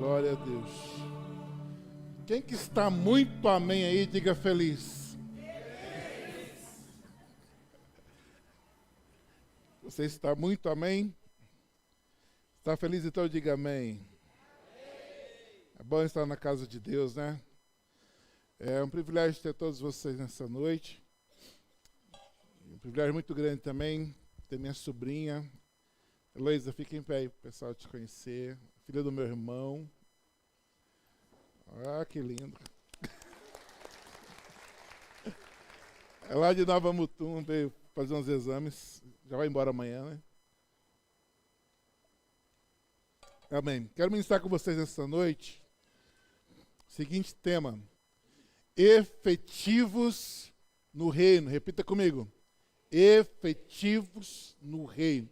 Glória a Deus. Quem que está muito amém aí, diga feliz. Você está muito amém? Está feliz, então diga amém. É bom estar na casa de Deus, né? É um privilégio ter todos vocês nessa noite. Um privilégio muito grande também ter minha sobrinha. Heloísa, fica em pé aí para o pessoal te conhecer. Filha do meu irmão. Ah, que lindo. É lá de Nova Mutum, veio fazer uns exames. Já vai embora amanhã, né? Amém. Quero ministrar com vocês essa noite o seguinte tema: efetivos no reino. Repita comigo. Efetivos no reino.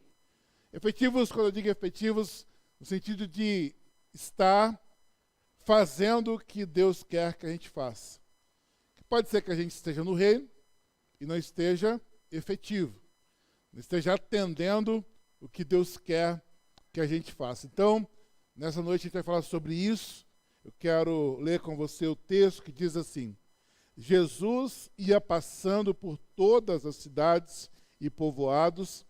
Efetivos, quando eu digo efetivos, no sentido de estar fazendo o que Deus quer que a gente faça. Pode ser que a gente esteja no reino e não esteja efetivo, não esteja atendendo o que Deus quer que a gente faça. Então, nessa noite a gente vai falar sobre isso. Eu quero ler com você o texto que diz assim: Jesus ia passando por todas as cidades e povoados,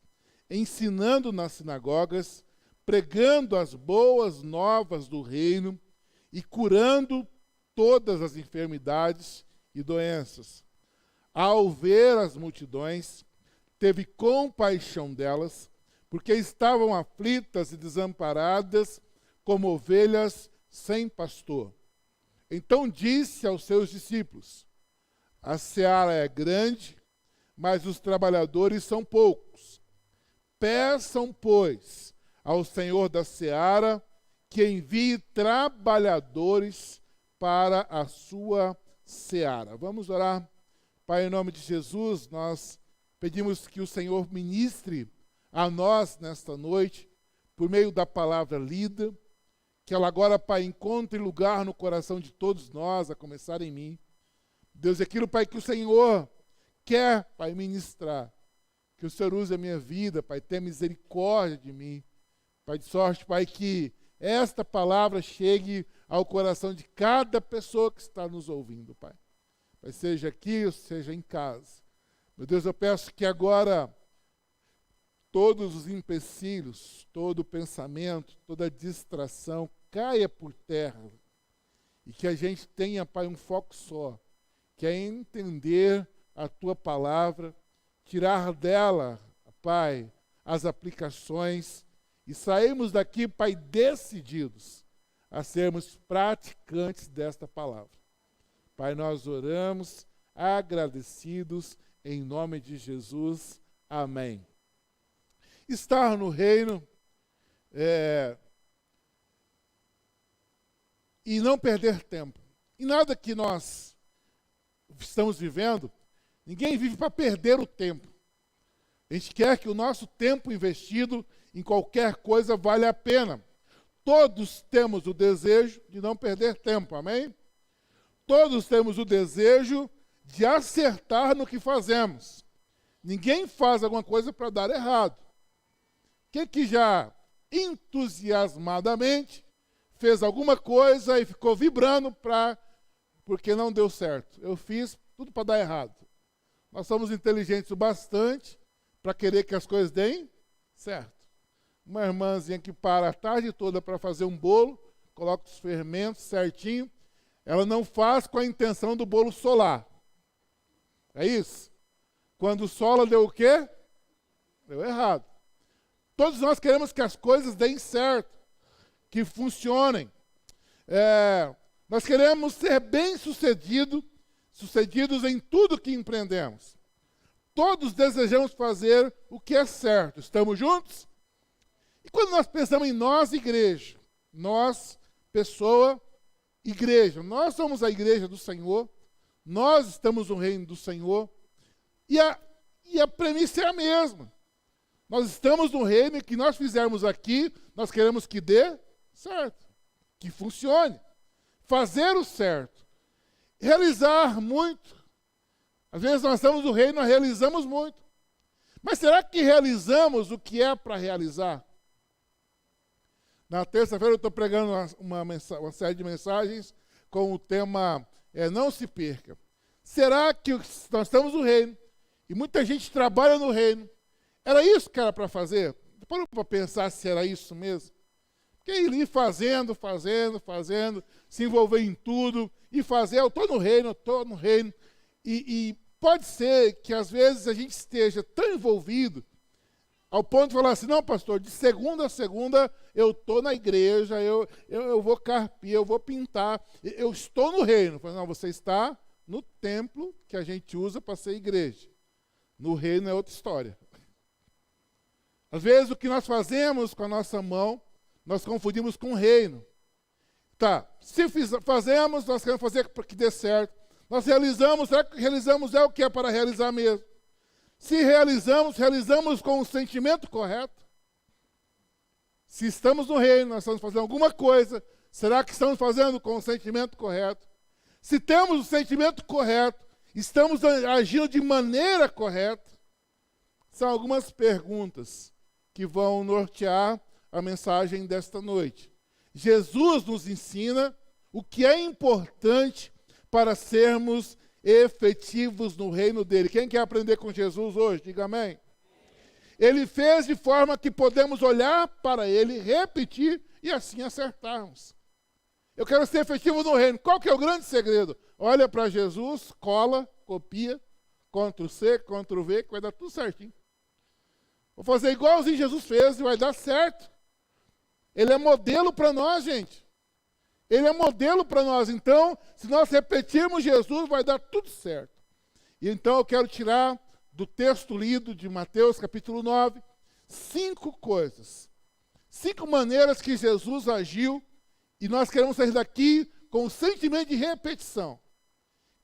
ensinando nas sinagogas, pregando as boas novas do reino e curando todas as enfermidades e doenças. Ao ver as multidões, teve compaixão delas, porque estavam aflitas e desamparadas como ovelhas sem pastor. Então disse aos seus discípulos: a seara é grande, mas os trabalhadores são poucos. Peçam, pois, ao Senhor da seara que envie trabalhadores para a sua seara. Vamos orar. Pai, em nome de Jesus, nós pedimos que o Senhor ministre a nós nesta noite, por meio da palavra lida, que ela agora, Pai, encontre lugar no coração de todos nós, a começar em mim. Deus, aquilo, Pai, que o Senhor quer, Pai, ministrar. Que o Senhor use a minha vida, Pai, tenha misericórdia de mim. Pai, de sorte, Pai, que esta palavra chegue ao coração de cada pessoa que está nos ouvindo, Pai. Pai, seja aqui ou seja em casa. Meu Deus, eu peço que agora todos os empecilhos, todo o pensamento, toda a distração caia por terra. E que a gente tenha, Pai, um foco só, que é entender a Tua palavra, tirar dela, Pai, as aplicações e sairmos daqui, Pai, decididos a sermos praticantes desta palavra. Pai, nós oramos agradecidos em nome de Jesus. Amém. Estar no reino e não perder tempo. E nada que nós estamos vivendo, ninguém vive para perder o tempo. A gente quer que o nosso tempo investido em qualquer coisa valha a pena. Todos temos o desejo de não perder tempo, amém? Todos temos o desejo de acertar no que fazemos. Ninguém faz alguma coisa para dar errado. Quem que já entusiasmadamente fez alguma coisa e ficou vibrando porque não deu certo? Eu fiz tudo para dar errado. Nós somos inteligentes o bastante para querer que as coisas deem certo. Uma irmãzinha que para a tarde toda para fazer um bolo, coloca os fermentos certinho, ela não faz com a intenção do bolo solar. É isso? Quando sola, deu o quê? Deu errado. Todos nós queremos que as coisas deem certo, que funcionem. Nós queremos ser bem-sucedidos em tudo que empreendemos. Todos desejamos fazer o que é certo. Estamos juntos? E quando nós pensamos em nós, igreja, nós, pessoa, igreja, nós somos a igreja do Senhor, nós estamos no reino do Senhor, e a premissa é a mesma. Nós estamos no reino e o que nós fizermos aqui, nós queremos que dê certo, que funcione, fazer o certo, realizar muito. Às vezes nós estamos no reino e nós realizamos muito. Mas será que realizamos o que é para realizar? Na terça-feira eu estou pregando uma série de mensagens com o tema Não se perca. Será que nós estamos no reino e muita gente trabalha no reino? Era isso que era para fazer? Parou para pensar se era isso mesmo? Porque ele ir fazendo, se envolver em tudo e fazer, eu estou no reino. E pode ser que às vezes a gente esteja tão envolvido ao ponto de falar assim, não, pastor, de segunda a segunda eu estou na igreja, eu vou carpir, eu vou pintar, eu estou no reino. Não, você está no templo que a gente usa para ser igreja. No reino é outra história. Às vezes o que nós fazemos com a nossa mão, nós confundimos com o reino. Tá, se fazemos, nós queremos fazer para que dê certo. Nós realizamos, será que realizamos é o que é para realizar mesmo? Se realizamos com o sentimento correto? Se estamos no reino, nós estamos fazendo alguma coisa, será que estamos fazendo com o sentimento correto? Se temos o sentimento correto, estamos agindo de maneira correta? São algumas perguntas que vão nortear a mensagem desta noite. Jesus nos ensina o que é importante para sermos efetivos no reino dele. Quem quer aprender com Jesus hoje? Diga amém. Ele fez de forma que podemos olhar para ele, repetir e assim acertarmos. Eu quero ser efetivo no reino. Qual que é o grande segredo? Olha para Jesus, cola, copia, Ctrl+C, Ctrl+V, que vai dar tudo certinho. Vou fazer igualzinho Jesus fez e vai dar certo. Ele é modelo para nós, gente. Ele é modelo para nós. Então, se nós repetirmos Jesus, vai dar tudo certo. E então eu quero tirar do texto lido de Mateus, capítulo 9, 5 coisas. 5 maneiras que Jesus agiu e nós queremos sair daqui com o sentimento de repetição.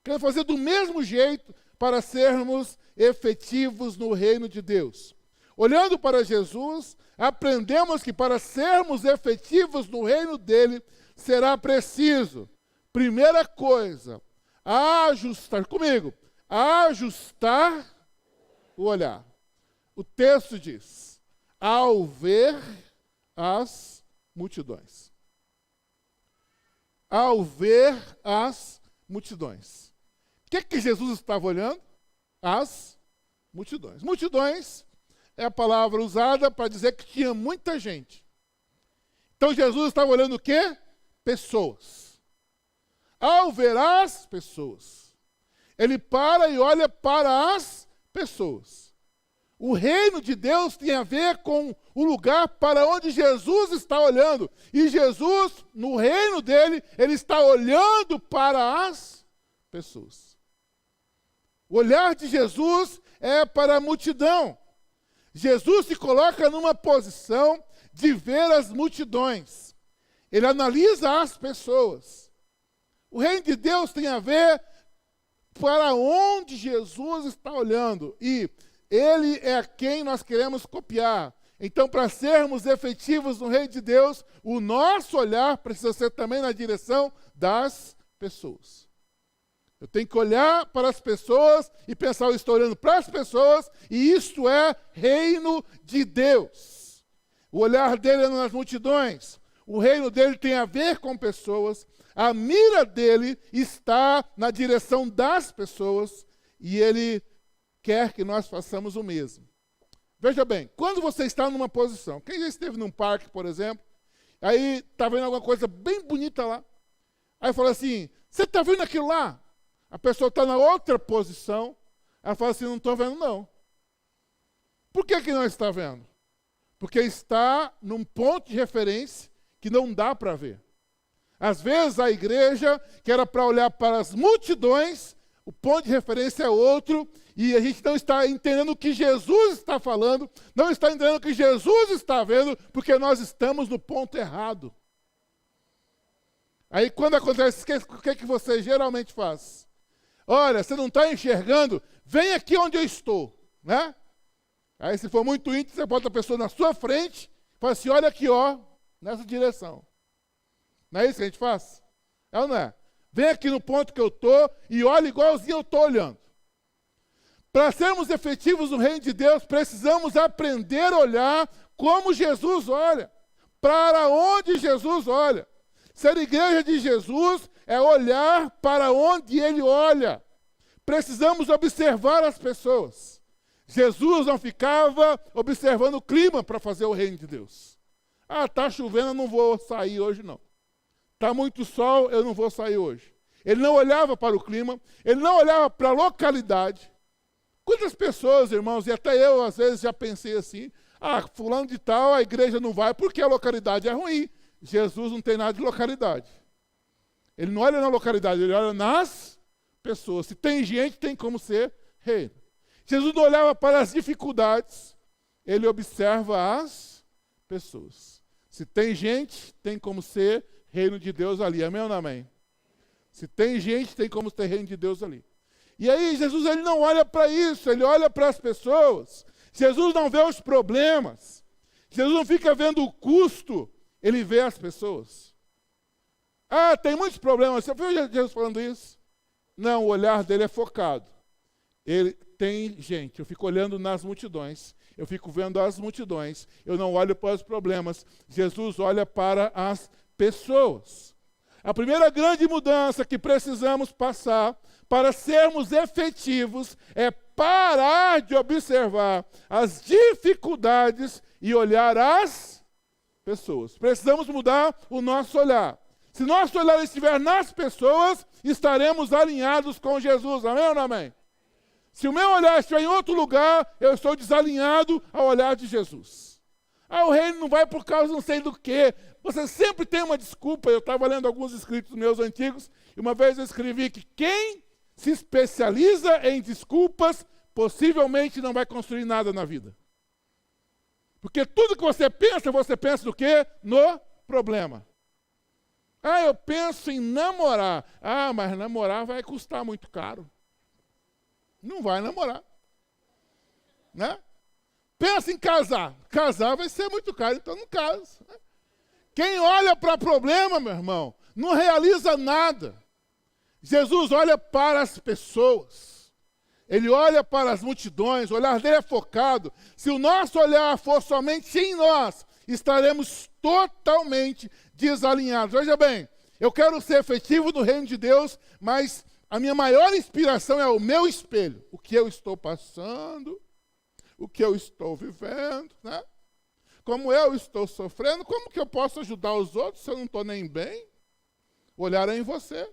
Queremos fazer do mesmo jeito para sermos efetivos no reino de Deus. Olhando para Jesus, aprendemos que para sermos efetivos no reino dele, será preciso, primeira coisa, ajustar o olhar. O texto diz, ao ver as multidões. Ao ver as multidões. O que Jesus estava olhando? As multidões. Multidões é a palavra usada para dizer que tinha muita gente. Então Jesus estava olhando o quê? Pessoas. Ao ver as pessoas, ele para e olha para as pessoas. O reino de Deus tem a ver com o lugar para onde Jesus está olhando. E Jesus, no reino dele, ele está olhando para as pessoas. O olhar de Jesus é para a multidão. Jesus se coloca numa posição de ver as multidões. Ele analisa as pessoas. O reino de Deus tem a ver para onde Jesus está olhando. E ele é a quem nós queremos copiar. Então, para sermos efetivos no reino de Deus, o nosso olhar precisa ser também na direção das pessoas. Eu tenho que olhar para as pessoas e pensar, eu estou olhando para as pessoas e isto é reino de Deus. O olhar dele é nas multidões. O reino dele tem a ver com pessoas. A mira dele está na direção das pessoas e ele quer que nós façamos o mesmo. Veja bem, quando você está numa posição, quem já esteve num parque, por exemplo, aí está vendo alguma coisa bem bonita lá, aí fala assim, você está vendo aquilo lá? A pessoa está na outra posição, ela fala assim, não estou vendo não. Por que não está vendo? Porque está num ponto de referência que não dá para ver. Às vezes a igreja, que era para olhar para as multidões, o ponto de referência é outro, e a gente não está entendendo o que Jesus está falando, não está entendendo o que Jesus está vendo, porque nós estamos no ponto errado. Aí quando acontece, o que você geralmente faz? Olha, você não está enxergando, vem aqui onde eu estou, né? Aí se for muito íntimo, você bota a pessoa na sua frente, fala assim, olha aqui, ó, nessa direção. Não é isso que a gente faz? É ou não é? Vem aqui no ponto que eu estou e olha igualzinho eu estou olhando. Para sermos efetivos no reino de Deus, precisamos aprender a olhar como Jesus olha. para onde Jesus olha. Ser igreja de Jesus é olhar para onde ele olha. Precisamos observar as pessoas. Jesus não ficava observando o clima para fazer o reino de Deus. Ah, está chovendo, eu não vou sair hoje não. Está muito sol, eu não vou sair hoje. Ele não olhava para o clima, ele não olhava para a localidade. Quantas pessoas, irmãos, e até eu às vezes já pensei assim, fulano de tal, a igreja não vai porque a localidade é ruim. Jesus não tem nada de localidade. Ele não olha na localidade, ele olha nas pessoas. Se tem gente, tem como ser reino. Jesus não olhava para as dificuldades, ele observa as pessoas. Se tem gente, tem como ser reino de Deus ali. Amém ou não amém? Se tem gente, tem como ter reino de Deus ali. E aí, Jesus ele não olha para isso, ele olha para as pessoas. Jesus não vê os problemas. Jesus não fica vendo o custo, ele vê as pessoas. Ah, tem muitos problemas. Você viu Jesus falando isso? Não, o olhar dele é focado. Ele tem gente. Eu fico olhando nas multidões. Eu fico vendo as multidões. Eu não olho para os problemas. Jesus olha para as pessoas. A primeira grande mudança que precisamos passar para sermos efetivos é parar de observar as dificuldades e olhar as pessoas. Precisamos mudar o nosso olhar. Se nosso olhar estiver nas pessoas, estaremos alinhados com Jesus. Amém ou não amém? Se o meu olhar estiver em outro lugar, eu estou desalinhado ao olhar de Jesus. O reino não vai por causa não sei do quê. Você sempre tem uma desculpa. Eu estava lendo alguns escritos meus antigos, e uma vez eu escrevi que quem se especializa em desculpas, possivelmente não vai construir nada na vida. Porque tudo que você pensa do quê? No problema. Eu penso em namorar. Mas namorar vai custar muito caro. Não vai namorar. Né? Pensa em casar. Casar vai ser muito caro, então não casa. Quem olha para problema, meu irmão, não realiza nada. Jesus olha para as pessoas. Ele olha para as multidões, o olhar dele é focado. Se o nosso olhar for somente em nós, estaremos totalmente desalinhados. Veja bem, eu quero ser efetivo no reino de Deus, mas a minha maior inspiração é o meu espelho. O que eu estou passando, o que eu estou vivendo, né? Como eu estou sofrendo, como que eu posso ajudar os outros se eu não estou nem bem? O olhar é em você.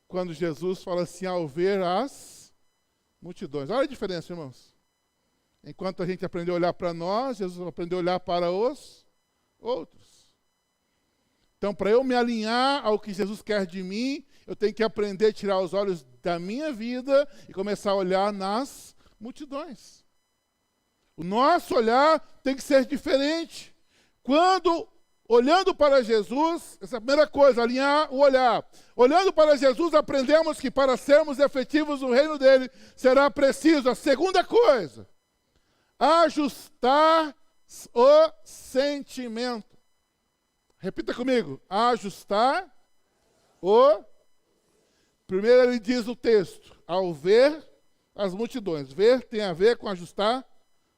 Quando Jesus fala assim, ao ver as multidões. Olha a diferença, irmãos. Enquanto a gente aprendeu a olhar para nós, Jesus aprendeu a olhar para os outros. Então, para eu me alinhar ao que Jesus quer de mim, eu tenho que aprender a tirar os olhos da minha vida e começar a olhar nas multidões. O nosso olhar tem que ser diferente. Quando, olhando para Jesus, essa é a primeira coisa, alinhar o olhar. Olhando para Jesus, aprendemos que para sermos efetivos no reino dele, será preciso, a segunda coisa, ajustar o sentimento. Repita comigo, ajustar o... Primeiro ele diz o texto, ao ver as multidões. Ver tem a ver com ajustar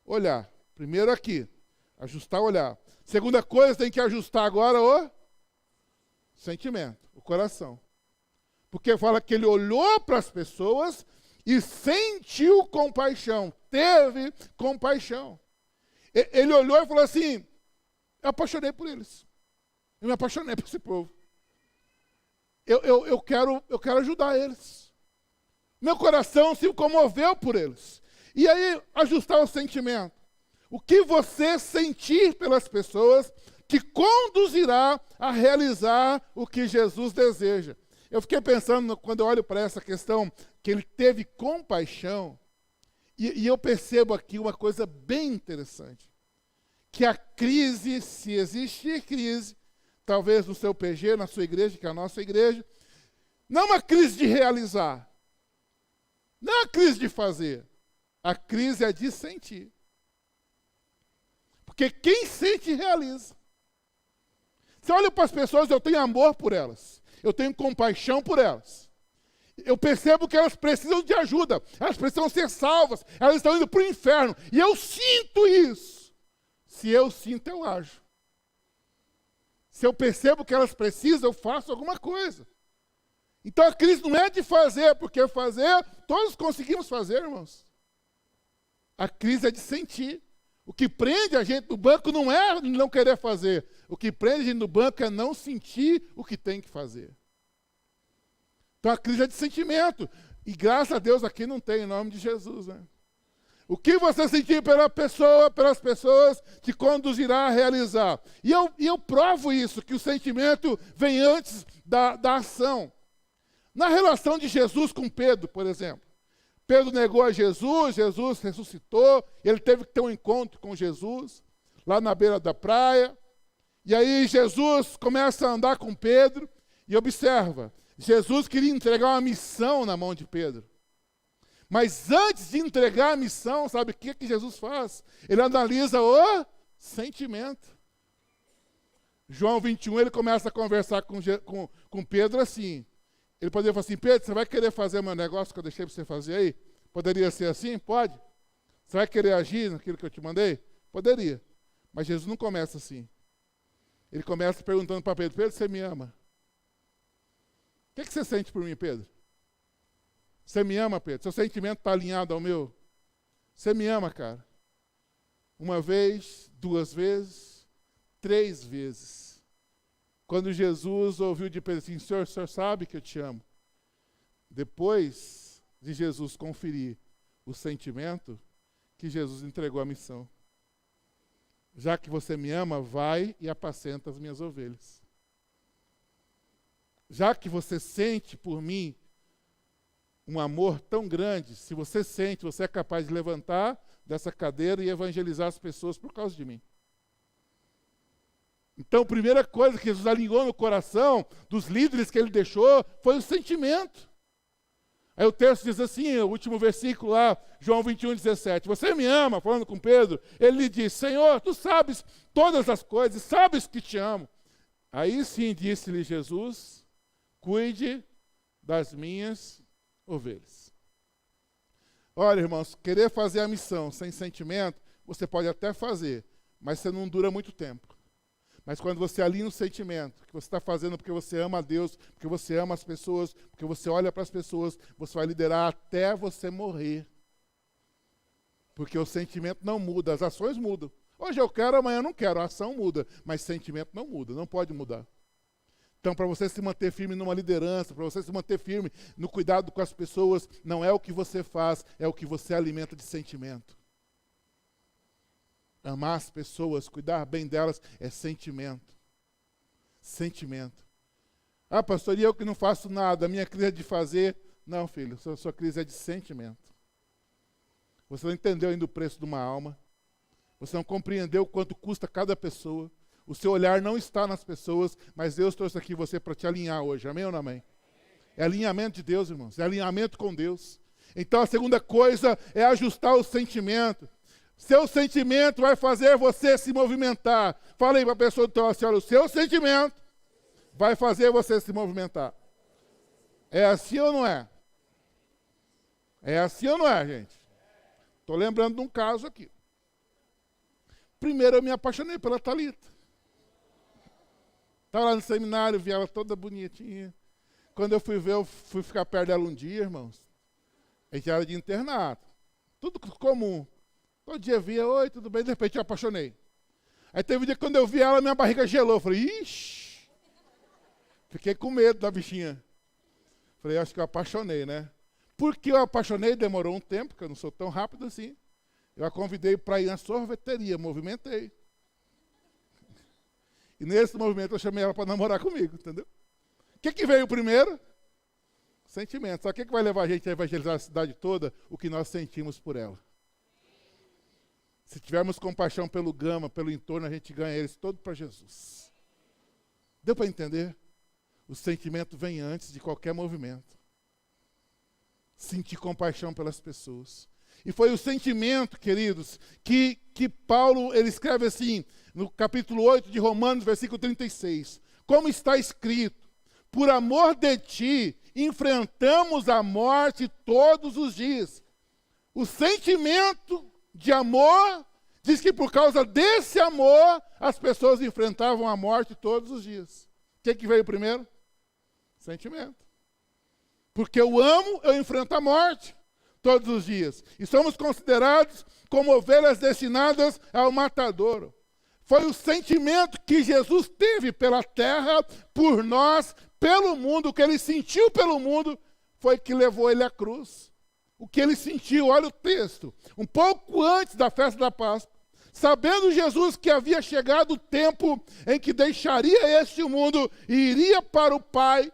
olhar. Primeiro aqui, ajustar o olhar. Segunda coisa, tem que ajustar agora o sentimento, o coração. Porque fala que ele olhou para as pessoas e sentiu compaixão, teve compaixão. Ele olhou e falou assim, eu apaixonei por eles. Eu me apaixonei por esse povo. Eu quero ajudar eles. Meu coração se comoveu por eles. E aí, ajustar o sentimento. O que você sentir pelas pessoas que conduzirá a realizar o que Jesus deseja. Eu fiquei pensando, quando eu olho para essa questão, que ele teve compaixão, e eu percebo aqui uma coisa bem interessante. Que a crise, se existir crise, talvez no seu PG, na sua igreja, que é a nossa igreja, não é uma crise de realizar, não é uma crise de fazer, a crise é de sentir. Porque quem sente, realiza. Você olha para as pessoas, eu tenho amor por elas, eu tenho compaixão por elas. Eu percebo que elas precisam de ajuda, elas precisam ser salvas, elas estão indo para o inferno, e eu sinto isso. Se eu sinto, eu ajo. Se eu percebo que elas precisam, eu faço alguma coisa. Então a crise não é de fazer, porque fazer, todos conseguimos fazer, irmãos. A crise é de sentir. O que prende a gente no banco não é não querer fazer. O que prende a gente no banco é não sentir o que tem que fazer. Então a crise é de sentimento. E graças a Deus aqui não tem, em nome de Jesus, né? O que você sentir pela pessoa, pelas pessoas, te conduzirá a realizar. E eu provo isso, que o sentimento vem antes da ação. Na relação de Jesus com Pedro, por exemplo. Pedro negou a Jesus, Jesus ressuscitou, ele teve que ter um encontro com Jesus, lá na beira da praia. E aí Jesus começa a andar com Pedro, e observa, Jesus queria entregar uma missão na mão de Pedro. Mas antes de entregar a missão, sabe o que Jesus faz? Ele analisa o sentimento. João 21, ele começa a conversar com Pedro assim. Ele poderia falar assim, Pedro, você vai querer fazer o meu negócio que eu deixei para você fazer aí? Poderia ser assim? Pode. Você vai querer agir naquilo que eu te mandei? Poderia. Mas Jesus não começa assim. Ele começa perguntando para Pedro, Pedro, você me ama? O que você sente por mim, Pedro? Você me ama, Pedro? Seu sentimento está alinhado ao meu? Você me ama, cara? Uma vez, 2 vezes, 3 vezes. Quando Jesus ouviu de Pedro assim, o senhor sabe que eu te amo. Depois de Jesus conferir o sentimento, que Jesus entregou a missão. Já que você me ama, vai e apacenta as minhas ovelhas. Já que você sente por mim um amor tão grande, se você sente, você é capaz de levantar dessa cadeira e evangelizar as pessoas por causa de mim. Então, a primeira coisa que Jesus alinhou no coração dos líderes que ele deixou foi o sentimento. Aí o texto diz assim, o último versículo lá, João 21, 17. Você me ama, falando com Pedro. Ele lhe diz, Senhor, tu sabes todas as coisas, sabes que te amo. Aí sim, disse-lhe Jesus, cuide das minhas ovelhas. Olha, irmãos, querer fazer a missão sem sentimento, você pode até fazer, mas você não dura muito tempo. Mas quando você alinha o sentimento, que você está fazendo porque você ama a Deus, porque você ama as pessoas, porque você olha para as pessoas, você vai liderar até você morrer. Porque o sentimento não muda, as ações mudam. Hoje eu quero, amanhã eu não quero, a ação muda, mas sentimento não muda, não pode mudar. Então, para você se manter firme numa liderança, para você se manter firme no cuidado com as pessoas, não é o que você faz, é o que você alimenta de sentimento. Amar as pessoas, cuidar bem delas, é sentimento. Sentimento. Ah, pastor, e eu que não faço nada, a minha crise é de fazer. Não, filho, sua crise é de sentimento. Você não entendeu ainda o preço de uma alma. Você não compreendeu o quanto custa cada pessoa. O seu olhar não está nas pessoas, mas Deus trouxe aqui você para te alinhar hoje. Amém ou não amém? É alinhamento de Deus, irmãos. É alinhamento com Deus. Então, a segunda coisa é ajustar o sentimento. Seu sentimento vai fazer você se movimentar. Fala aí para a pessoa do teu lado, olha, o seu sentimento vai fazer você se movimentar. É assim ou não é? É assim ou não é, gente? Estou lembrando de um caso aqui. Primeiro eu me apaixonei pela Thalita. Estava lá no seminário, vi ela toda bonitinha. Quando eu fui ver, eu fui ficar perto dela um dia, irmãos. A gente era de internato. Tudo comum. Todo dia via, oi, tudo bem? De repente eu apaixonei. Aí teve um dia que quando eu vi ela, minha barriga gelou. Eu falei, ixi. Fiquei com medo da bichinha. Falei, acho que eu apaixonei, né? Porque eu apaixonei, demorou um tempo, porque eu não sou tão rápido assim. Eu a convidei para ir na sorveteria, movimentei. E nesse movimento eu chamei ela para namorar comigo, entendeu? O que veio primeiro? Sentimento. Sabe o que vai levar a gente a evangelizar a cidade toda? O que nós sentimos por ela. Se tivermos compaixão pelo Gama, pelo entorno, a gente ganha eles todos para Jesus. Deu para entender? O sentimento vem antes de qualquer movimento. Sentir compaixão pelas pessoas. E foi o sentimento, queridos, que Paulo ele escreve assim, no capítulo 8 de Romanos, versículo 36. Como está escrito, por amor de ti, enfrentamos a morte todos os dias. O sentimento de amor Diz que por causa desse amor, as pessoas enfrentavam a morte todos os dias. O que veio primeiro? Sentimento. Porque eu amo, eu enfrento a morte todos os dias. E somos considerados como ovelhas destinadas ao matadouro. Foi o sentimento que Jesus teve pela terra, por nós, pelo mundo, o que ele sentiu pelo mundo, foi que levou ele à cruz. O que ele sentiu, olha o texto, um pouco antes da festa da Páscoa, sabendo Jesus que havia chegado o tempo em que deixaria este mundo e iria para o Pai.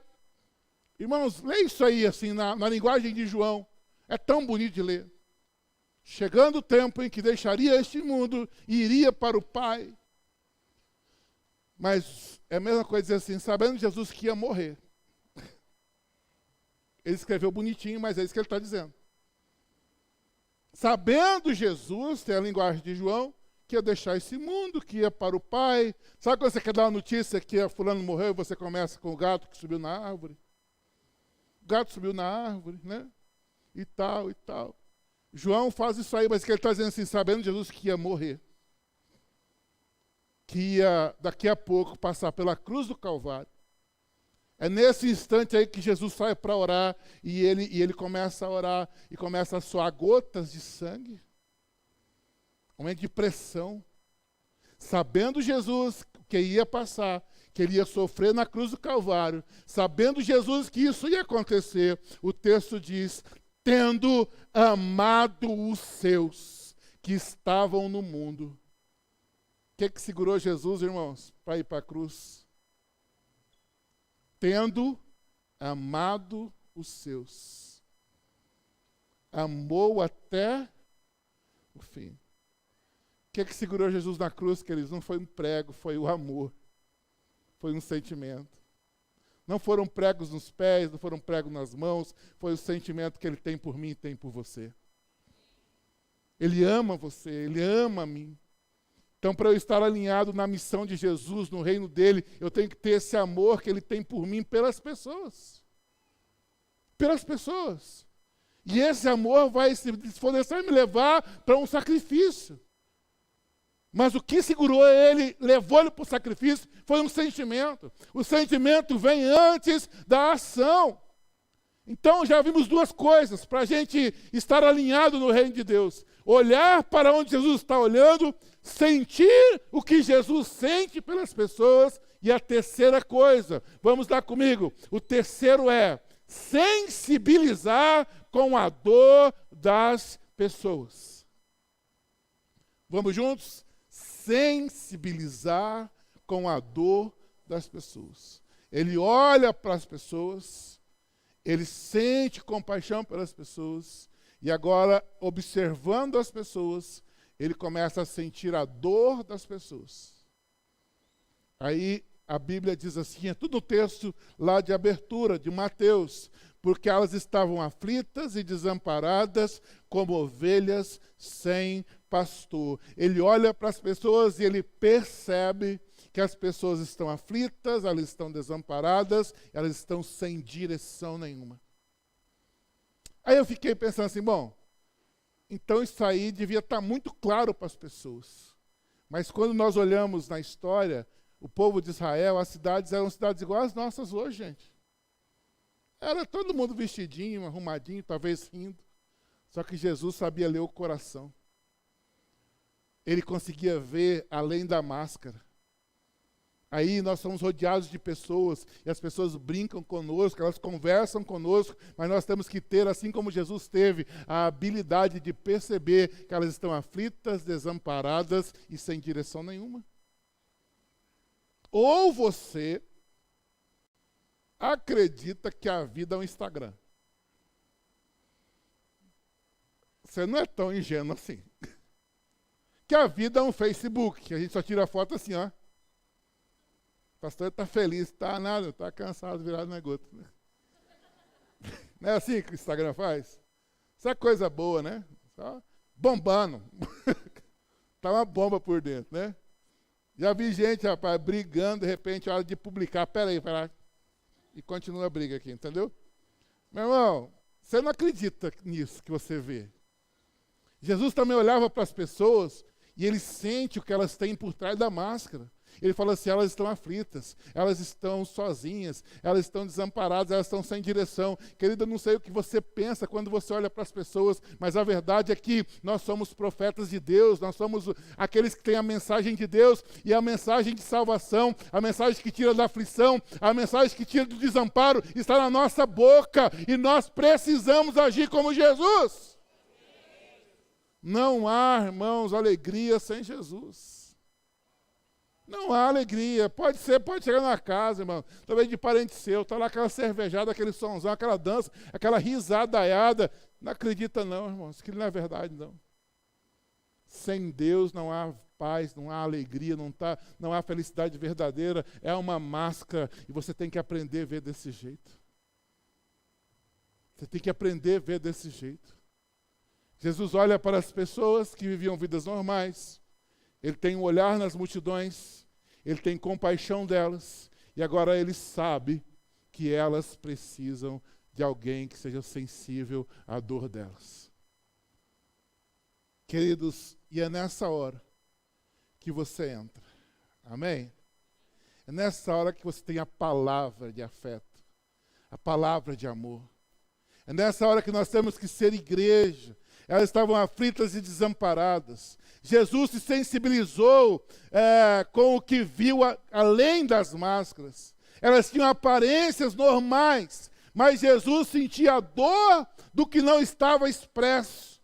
Irmãos, lê isso aí assim na linguagem de João, é tão bonito de ler. Chegando o tempo em que deixaria este mundo e iria para o Pai. Mas é a mesma coisa dizer assim, sabendo Jesus que ia morrer. Ele escreveu bonitinho, mas é isso que ele está dizendo. Sabendo Jesus, tem a linguagem de João, que ia deixar esse mundo, que ia para o Pai. Sabe quando você quer dar uma notícia que fulano morreu e você começa com o gato que subiu na árvore? O gato subiu na árvore, né? E tal, e tal. João faz isso aí, mas que ele está dizendo assim, sabendo Jesus que ia morrer. Que ia, daqui a pouco, passar pela cruz do Calvário. É nesse instante aí que Jesus sai para orar e ele começa a orar e começa a suar gotas de sangue. Um momento de pressão. Sabendo Jesus que ia passar, que ele ia sofrer na cruz do Calvário, sabendo Jesus que isso ia acontecer, o texto diz, tendo amado os seus que estavam no mundo. O que segurou Jesus, irmãos, para ir para a cruz? Tendo amado os seus. Amou até o fim. O que segurou Jesus na cruz, queridos? Não foi um prego, foi o amor. Foi um sentimento. Não foram pregos nos pés, não foram pregos nas mãos, foi o sentimento que ele tem por mim e tem por você. Ele ama você, ele ama a mim. Então, para eu estar alinhado na missão de Jesus, no reino dele, eu tenho que ter esse amor que ele tem por mim pelas pessoas. Pelas pessoas. E esse amor vai, se for necessário, me levar para um sacrifício. Mas o que segurou ele, levou ele para o sacrifício, foi um sentimento. O sentimento vem antes da ação. Então, já vimos duas coisas para a gente estar alinhado no reino de Deus. Olhar para onde Jesus está olhando, sentir o que Jesus sente pelas pessoas. E a terceira coisa, vamos lá comigo, o terceiro é sensibilizar com a dor das pessoas. Vamos juntos? Sensibilizar com a dor das pessoas. Ele olha para as pessoas, ele sente compaixão pelas pessoas, e agora, observando as pessoas, ele começa a sentir a dor das pessoas. Aí a Bíblia diz assim, é tudo o texto lá de abertura, de Mateus, porque elas estavam aflitas e desamparadas como ovelhas sem pastor. Ele olha para as pessoas e ele percebe que as pessoas estão aflitas, elas estão desamparadas, elas estão sem direção nenhuma. Aí eu fiquei pensando assim, bom, então isso aí devia estar muito claro para as pessoas. Mas quando nós olhamos na história, o povo de Israel, as cidades eram cidades iguais às nossas hoje, gente. Era todo mundo vestidinho, arrumadinho, talvez rindo. Só que Jesus sabia ler o coração. Ele conseguia ver além da máscara. Aí nós somos rodeados de pessoas, e as pessoas brincam conosco, elas conversam conosco, mas nós temos que ter, assim como Jesus teve, a habilidade de perceber que elas estão aflitas, desamparadas e sem direção nenhuma. Ou você acredita que a vida é um Instagram. Você não é tão ingênuo assim. Que a vida é um Facebook, que a gente só tira foto assim, ó. O pastor está feliz, está nada, está cansado, virado na gota. Não é assim que o Instagram faz? Isso é coisa boa, né? Só bombando. Está uma bomba por dentro, né? Já vi gente, rapaz, brigando, de repente, a hora de publicar. Peraí. E continua a briga aqui, entendeu? Meu irmão, você não acredita nisso que você vê. Jesus também olhava para as pessoas E ele sente o que elas têm por trás da máscara. Ele fala assim, elas estão aflitas, elas estão sozinhas, elas estão desamparadas, elas estão sem direção. Querida, eu não sei o que você pensa quando você olha para as pessoas, mas a verdade é que nós somos profetas de Deus, nós somos aqueles que têm a mensagem de Deus, e a mensagem de salvação, a mensagem que tira da aflição, a mensagem que tira do desamparo, está na nossa boca, e nós precisamos agir como Jesus. Não há, irmãos, alegria sem Jesus. Não há alegria. Pode chegar na casa, irmão, talvez de parente seu, está lá aquela cervejada, aquele sonzão, aquela dança, aquela risadaiada. Não acredita não, irmãos, que não é verdade, não. Sem Deus não há paz, não há alegria, não há felicidade verdadeira. É uma máscara e você tem que aprender a ver desse jeito. Você tem que aprender a ver desse jeito. Jesus olha para as pessoas que viviam vidas normais. Ele tem um olhar nas multidões, ele tem compaixão delas, e agora ele sabe que elas precisam de alguém que seja sensível à dor delas. Queridos, e é nessa hora que você entra. Amém? É nessa hora que você tem a palavra de afeto, a palavra de amor. É nessa hora que nós temos que ser igreja. Elas estavam aflitas e desamparadas. Jesus se sensibilizou com o que viu além das máscaras. Elas tinham aparências normais, mas Jesus sentia a dor do que não estava expresso.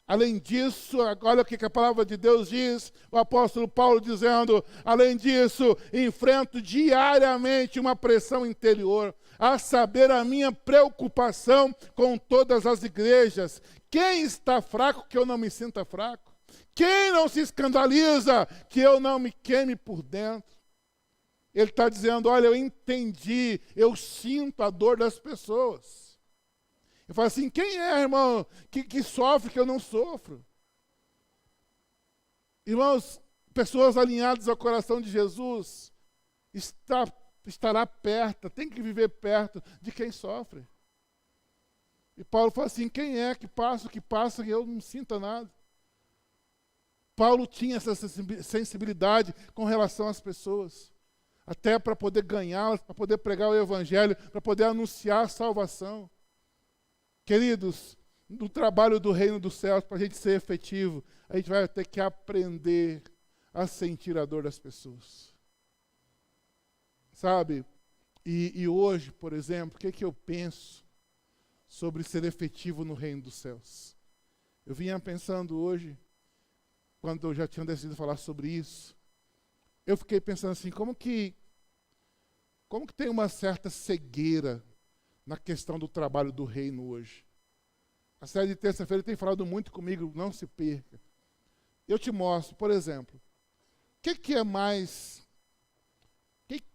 Além disso, olha o que a palavra de Deus diz, o apóstolo Paulo dizendo, além disso, enfrento diariamente uma pressão interior, a saber, a minha preocupação com todas as igrejas. Quem está fraco que eu não me sinta fraco? Quem não se escandaliza que eu não me queime por dentro? Ele está dizendo, olha, eu entendi, eu sinto a dor das pessoas. Eu falo assim, quem é, irmão, que sofre que eu não sofro? Irmãos, pessoas alinhadas ao coração de Jesus estará perto, tem que viver perto de quem sofre. E Paulo fala assim, quem é que passa e eu não sinta nada? Paulo tinha essa sensibilidade com relação às pessoas, até para poder ganhá-las, para poder pregar o evangelho, para poder anunciar a salvação. Queridos, no trabalho do reino dos céus, para a gente ser efetivo, a gente vai ter que aprender a sentir a dor das pessoas. Sabe? E hoje, por exemplo, o que eu penso sobre ser efetivo no reino dos céus? Eu vinha pensando hoje, quando eu já tinha decidido falar sobre isso, eu fiquei pensando assim, como que tem uma certa cegueira na questão do trabalho do reino hoje. A série de terça-feira tem falado muito comigo, não se perca. Eu te mostro, por exemplo, o que é mais...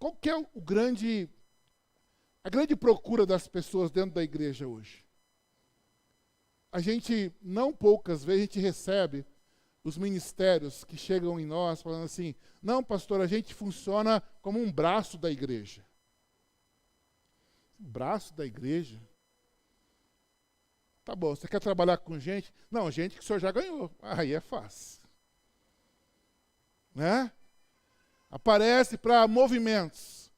Qual que é a grande procura das pessoas dentro da igreja hoje? A gente, não poucas vezes, a gente recebe os ministérios que chegam em nós falando assim, não, pastor, a gente funciona como um braço da igreja. Braço da igreja? Tá bom, você quer trabalhar com gente? Não, gente que o senhor já ganhou. Aí é fácil. Né? Aparece para movimentos.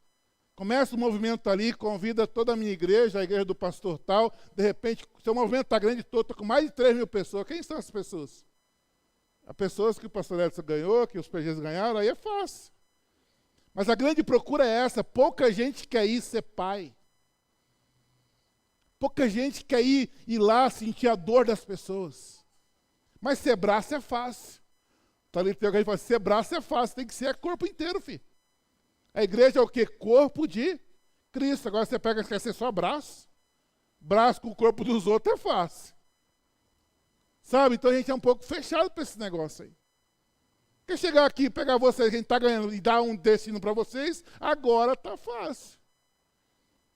Começa o movimento ali, convida toda a minha igreja, a igreja do pastor tal, de repente, seu movimento está grande todo, está com mais de 3.000 pessoas. Quem são essas pessoas? As pessoas que o pastor Edson ganhou, que os PGs ganharam, aí é fácil. Mas a grande procura é essa, pouca gente quer ir ser pai. Pouca gente quer ir lá sentir a dor das pessoas. Mas ser braço é fácil. Tá ali, tem alguém que fala, ser braço é fácil, tem que ser corpo inteiro, filho. A igreja é o quê? Corpo de Cristo. Agora você pega e quer ser só braço. Braço com o corpo dos outros é fácil. Sabe? Então a gente é um pouco fechado para esse negócio aí. Quer chegar aqui, pegar vocês, quem está ganhando, e dar um destino para vocês, agora está fácil.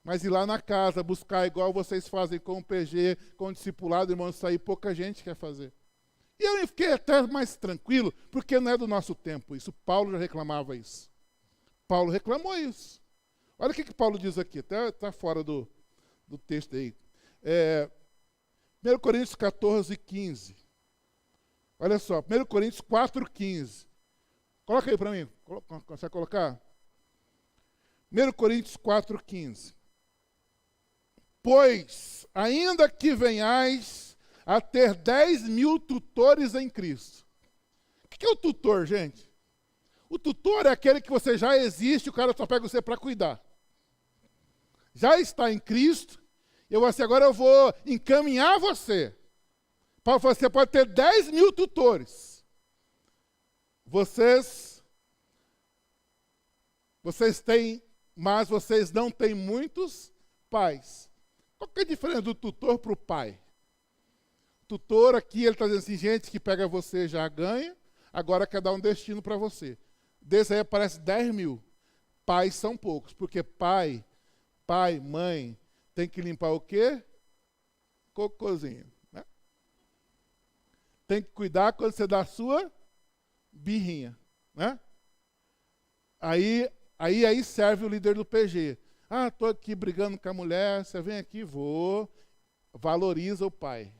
Mas ir lá na casa, buscar igual vocês fazem com o PG, com o discipulado, irmão, isso aí pouca gente quer fazer. E eu fiquei até mais tranquilo, porque não é do nosso tempo isso. Paulo já reclamava isso. Paulo reclamou isso. Olha o que Paulo diz aqui, até está fora do texto aí. 1 Coríntios 14, 15. Olha só, 1 Coríntios 4,15. Coloca aí para mim. Consegue colocar? 1 Coríntios 4,15. Pois, ainda que venhais a ter 10.000 tutores em Cristo. O que é o tutor, gente? O tutor é aquele que você já existe, o cara só pega você para cuidar. Já está em Cristo, agora eu vou encaminhar você. Você pode ter 10.000 tutores. Vocês têm, mas vocês não têm muitos pais. Qual que é a diferença do tutor para o pai? Tutor aqui, ele está dizendo assim, gente que pega você já ganha, agora quer dar um destino para você. Desse aí aparece 10.000. Pais são poucos, porque pai, mãe, tem que limpar o quê? Cocôzinho. Né? Tem que cuidar quando você dá a sua birrinha. Né? Aí serve o líder do PG. Ah, estou aqui brigando com a mulher, você vem aqui, vou. Valoriza o pai.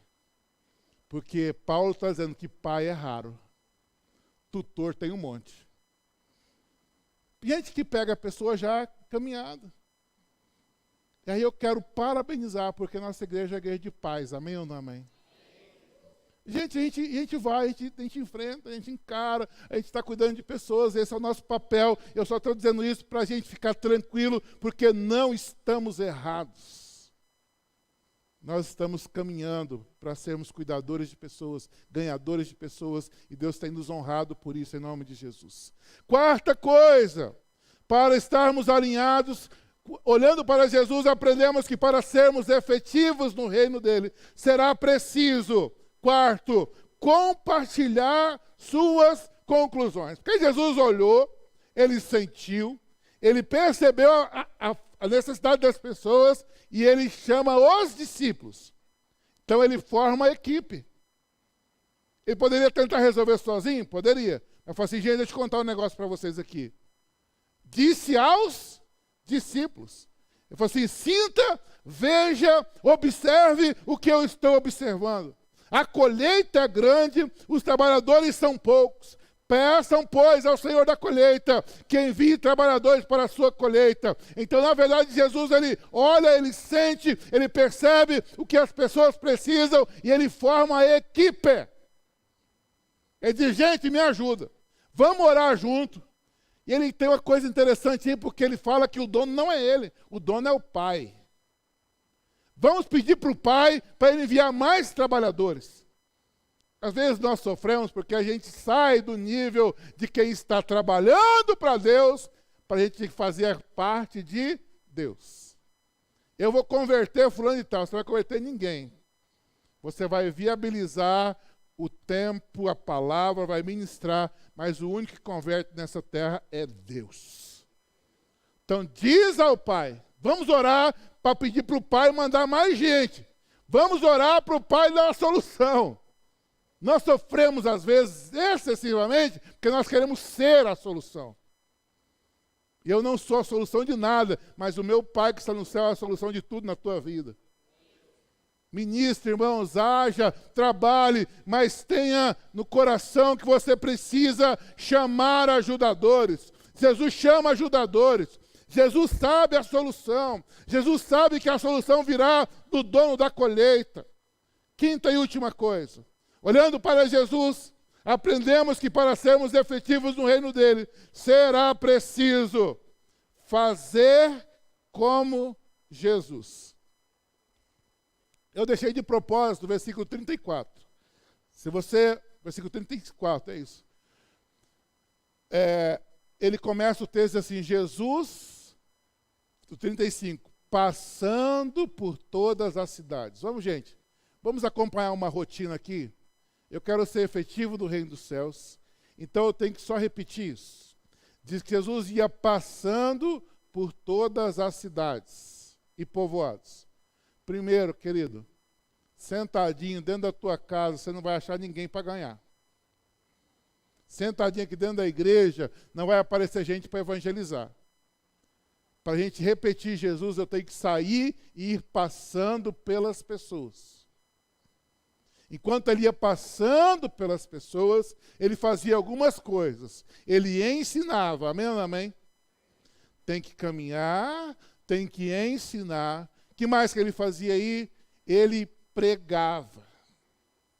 Porque Paulo está dizendo que pai é raro. Tutor tem um monte. Gente que pega a pessoa já caminhada. E aí eu quero parabenizar, porque nossa igreja é igreja de paz. Amém ou não amém? Gente, a gente vai, a gente enfrenta, a gente encara, a gente está cuidando de pessoas, esse é o nosso papel. Eu só estou dizendo isso para a gente ficar tranquilo, porque não estamos errados. Nós estamos caminhando para sermos cuidadores de pessoas, ganhadores de pessoas, e Deus tem nos honrado por isso, em nome de Jesus. Quarta coisa, para estarmos alinhados, olhando para Jesus, aprendemos que para sermos efetivos no reino dele, será preciso... Quarto, compartilhar suas conclusões. Porque Jesus olhou, ele sentiu, ele percebeu a necessidade das pessoas e ele chama os discípulos. Então ele forma a equipe. Ele poderia tentar resolver sozinho? Poderia. Mas falou assim, gente, deixa eu contar um negócio para vocês aqui. Disse aos discípulos. Ele falou assim, sinta, veja, observe o que eu estou observando. A colheita é grande, os trabalhadores são poucos. Peçam, pois, ao Senhor da colheita, que envie trabalhadores para a sua colheita. Então, na verdade, Jesus, ele olha, ele sente, ele percebe o que as pessoas precisam e ele forma a equipe. Ele diz, gente, me ajuda. Vamos orar junto. E ele tem uma coisa interessante aí, porque ele fala que o dono não é ele, o dono é o Pai. Vamos pedir para o Pai para ele enviar mais trabalhadores. Às vezes nós sofremos porque a gente sai do nível de quem está trabalhando para Deus, para a gente fazer parte de Deus. Eu vou converter fulano e tal, você não vai converter ninguém. Você vai viabilizar o tempo, a palavra, vai ministrar, mas o único que converte nessa terra é Deus. Então diz ao Pai, vamos orar para pedir para o Pai mandar mais gente. Vamos orar para o Pai dar a solução. Nós sofremos, às vezes, excessivamente, porque nós queremos ser a solução. E eu não sou a solução de nada, mas o meu Pai que está no céu é a solução de tudo na tua vida. Ministre, irmãos, haja, trabalhe, mas tenha no coração que você precisa chamar ajudadores. Jesus chama ajudadores. Jesus sabe a solução. Jesus sabe que a solução virá do dono da colheita. Quinta e última coisa. Olhando para Jesus, aprendemos que para sermos efetivos no reino dele, será preciso fazer como Jesus. Eu deixei de propósito o versículo 34. Versículo 34, é isso. Ele começa o texto assim, Jesus... Do 35, passando por todas as cidades. Vamos, gente, vamos acompanhar uma rotina aqui. Eu quero ser efetivo no reino dos céus, então eu tenho que só repetir isso. Diz que Jesus ia passando por todas as cidades e povoados. Primeiro, querido, sentadinho dentro da tua casa, você não vai achar ninguém para ganhar. Sentadinho aqui dentro da igreja, não vai aparecer gente para evangelizar. Para a gente repetir Jesus, eu tenho que sair e ir passando pelas pessoas. Enquanto ele ia passando pelas pessoas, ele fazia algumas coisas. Ele ensinava, amém ou amém? Tem que caminhar, tem que ensinar. O que mais que ele fazia aí? Ele pregava.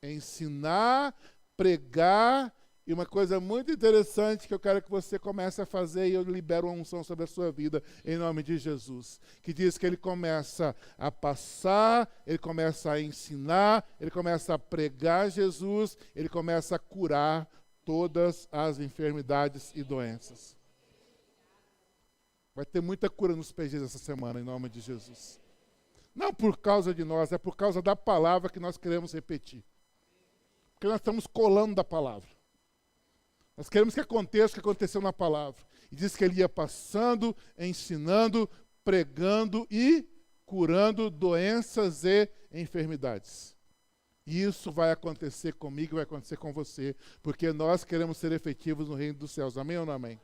Ensinar, pregar. E uma coisa muito interessante que eu quero que você comece a fazer, e eu libero uma unção sobre a sua vida, em nome de Jesus, que diz que ele começa a passar, ele começa a ensinar, ele começa a pregar Jesus, ele começa a curar todas as enfermidades e doenças. Vai ter muita cura nos PGs essa semana, em nome de Jesus. Não por causa de nós, é por causa da palavra que nós queremos repetir. Porque nós estamos colando da palavra. Nós queremos que aconteça o que aconteceu na palavra. E diz que ele ia passando, ensinando, pregando e curando doenças e enfermidades. E isso vai acontecer comigo, vai acontecer com você, porque nós queremos ser efetivos no reino dos céus. Amém ou não amém?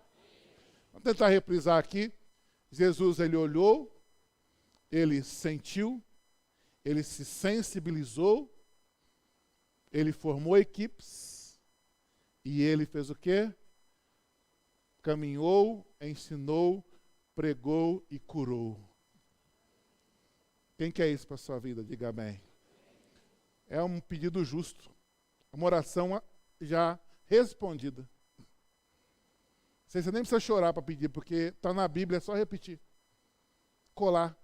Vamos tentar reprisar aqui. Jesus, ele olhou, ele sentiu, ele se sensibilizou, ele formou equipes, e ele fez o quê? Caminhou, ensinou, pregou e curou. Quem quer isso para a sua vida? Diga amém. É um pedido justo. Uma oração já respondida. Você nem precisa chorar para pedir, porque está na Bíblia, é só repetir. Colar.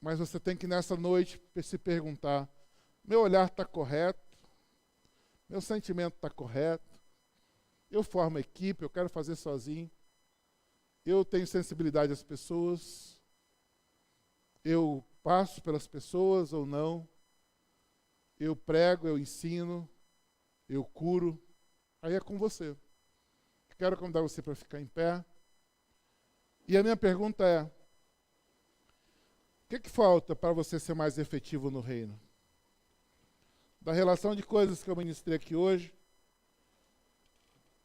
Mas você tem que nessa noite se perguntar, meu olhar está correto? Meu sentimento está correto? Eu formo equipe, eu quero fazer sozinho. Eu tenho sensibilidade às pessoas. Eu passo pelas pessoas ou não. Eu prego, eu ensino, eu curo. Aí é com você. Quero convidar você para ficar em pé. E a minha pergunta é, o que falta para você ser mais efetivo no reino? Da relação de coisas que eu ministrei aqui hoje,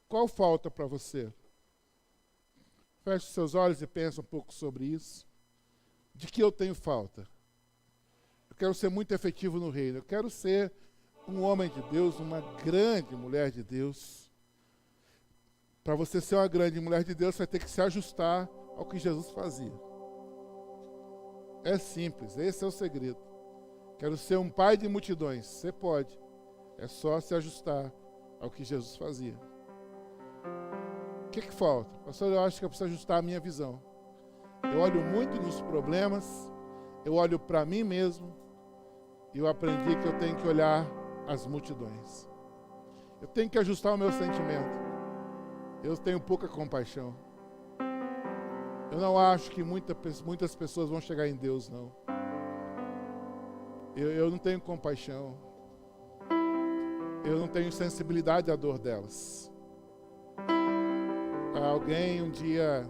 qual falta para você? Feche os seus olhos e pense um pouco sobre isso. De que eu tenho falta? Eu quero ser muito efetivo no reino. Eu quero ser um homem de Deus, uma grande mulher de Deus. Para você ser uma grande mulher de Deus, você vai ter que se ajustar ao que Jesus fazia. É simples, esse é o segredo. Quero ser um pai de multidões. Você pode. É só se ajustar ao que Jesus fazia. O que falta? Pastor, eu acho que eu preciso ajustar a minha visão. Eu olho muito nos problemas, eu olho para mim mesmo, e eu aprendi que eu tenho que olhar as multidões. Eu tenho que ajustar o meu sentimento. Eu tenho pouca compaixão. Eu não acho que muitas pessoas vão chegar em Deus, não. Eu não tenho compaixão. Eu não tenho sensibilidade à dor delas. Alguém um dia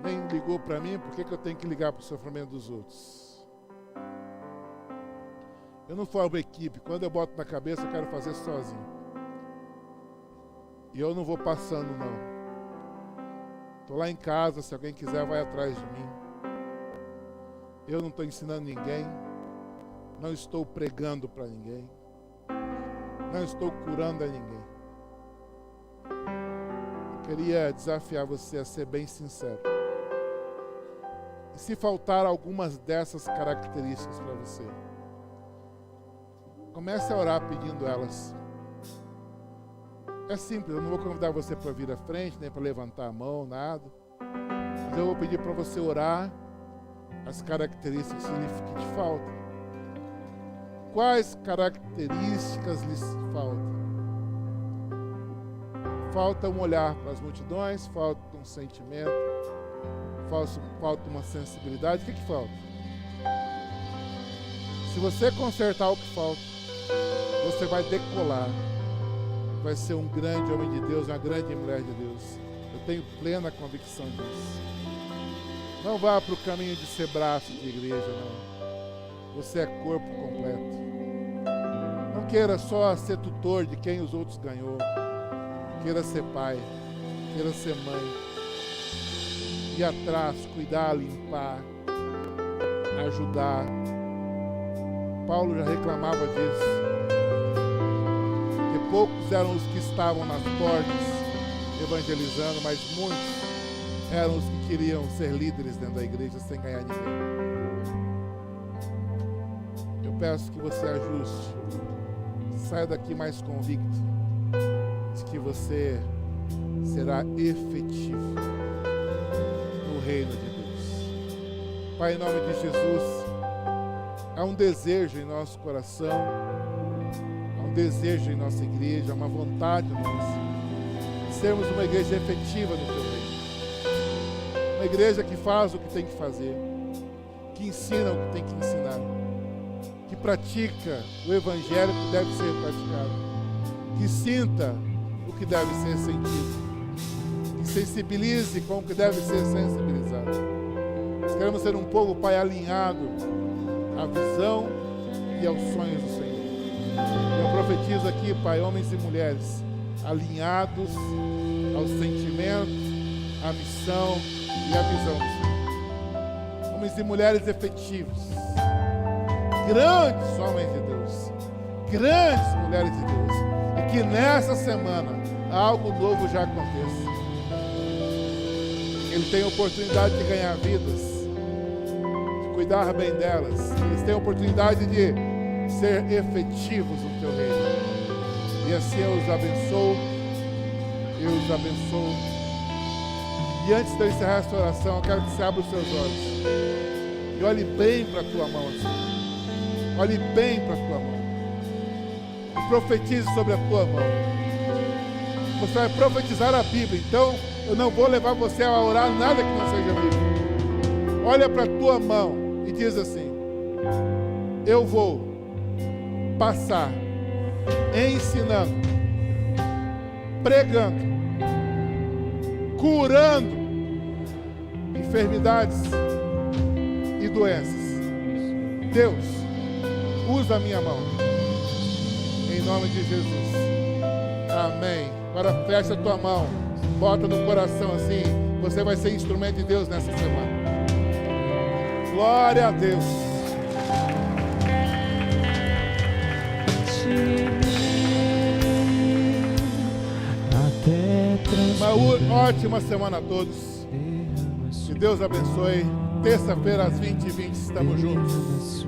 nem ligou para mim, por que eu tenho que ligar para o sofrimento dos outros? Eu não formo equipe. Quando eu boto na cabeça, eu quero fazer sozinho. E eu não vou passando, não. Estou lá em casa, se alguém quiser, vai atrás de mim. Eu não estou ensinando ninguém. Não estou pregando para ninguém. Não estou curando a ninguém. Eu queria desafiar você a ser bem sincero. E se faltar algumas dessas características para você, comece a orar pedindo elas. É simples, eu não vou convidar você para vir à frente, nem para levantar a mão, nada. Mas eu vou pedir para você orar as características que te faltam. Quais características lhes faltam? Falta um olhar para as multidões, falta um sentimento, falta uma sensibilidade. O que falta? Se você consertar o que falta, você vai decolar. Vai ser um grande homem de Deus, uma grande mulher de Deus. Eu tenho plena convicção disso. Não vá para o caminho de ser braço de igreja, não. Você é corpo completo. Não queira só ser tutor de quem os outros ganhou. Queira ser pai, queira ser mãe. Ir atrás, cuidar, limpar, ajudar. Paulo já reclamava disso. Que poucos eram os que estavam nas portas evangelizando, mas muitos eram os que queriam ser líderes dentro da igreja sem ganhar ninguém. Eu peço que você ajuste, saia daqui mais convicto de que você será efetivo no reino de Deus. Pai, em nome de Jesus, há um desejo em nosso coração, há um desejo em nossa igreja, há uma vontade nossa de sermos uma igreja efetiva no Teu reino. Uma igreja que faz o que tem que fazer, que ensina o que tem que ensinar, que pratica o evangelho que deve ser praticado, que sinta o que deve ser sentido, que sensibilize com o que deve ser sensibilizado. Nós queremos ser um povo, Pai, alinhado à visão e aos sonhos do Senhor. Eu profetizo aqui, Pai, homens e mulheres alinhados aos sentimentos, à missão e à visão do Senhor. Homens e mulheres efetivos, grandes homens de Deus, grandes mulheres de Deus, e que nessa semana algo novo já aconteça. Ele tem a oportunidade de ganhar vidas, de cuidar bem delas. Eles têm a oportunidade de ser efetivos no Teu reino. E assim eu os abençoo, eu os abençoo. E antes de eu encerrar esta oração, eu quero que você abra os seus olhos e olhe bem para a tua mão, assim. Olhe bem para a tua mão e profetize sobre a tua mão. Você vai profetizar a Bíblia, então eu não vou levar você a orar nada que não seja Bíblia. Olha para a tua mão e diz assim: eu vou passar ensinando, pregando, curando enfermidades e doenças. Deus, usa a minha mão, em nome de Jesus. Amém. Agora fecha a tua mão, bota no coração assim, você vai ser instrumento de Deus nessa semana. Glória a Deus. Uma ótima semana a todos. Que Deus abençoe. Terça-feira às 20h20 estamos juntos.